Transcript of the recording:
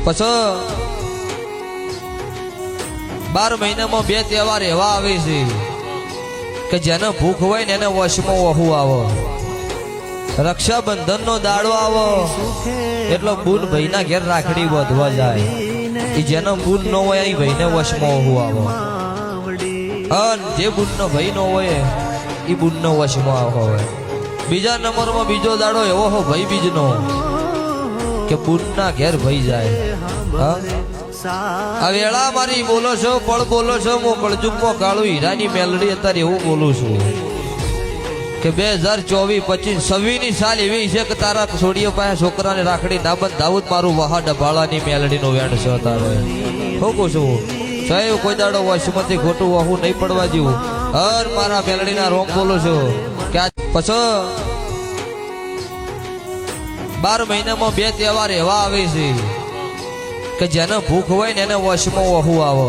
પછી 12 મહિનામાં 2 તહેવાર એવા આવે છે કે જેને ભૂખ હોય ને એને વશમાં વહુ આવે. રક્ષાબંધન નો દાડો આવો એટલો બુન ભાઈના ઘેર રાખડી બાંધવા જાય. એ જેનો બુન નો હોય એ ભાઈને વશમાં વહુ આવે. અને જે બુન નો ભાઈ નો હોય એ બુન નો વશમાં આવે. બીજા નંબરમાં બીજો દાડો એવો હો ભાઈ બીજ નો કે બુન ના ઘેર ભાઈ જાય. આ વેળા મારી બોલો છો પળ બોલો છો હું કળજુગમાં કાળું હીરાની મેલડી અત્યારે એવું બોલું છું કે 2024, 25, 26 ની સાલ એવી છે કે તારા છોડીઓ પાસે છોકરાને રાખડી ના બંધાવું મારું વહા ડબાળાની મેલડીનો વેણ છે. તારે શું કહું છું સાહેબ કોઈ દાડો વશમાંથી ખોટું વહુ નહીં પડવા જેવું. હર મારા મેલડીના રોમ બોલો છો કે પછી 12 મહિનામાં 2 તહેવાર એવા આવે છે કે જેને ભૂખ હોય ને એને વશમાં વહુ આવે.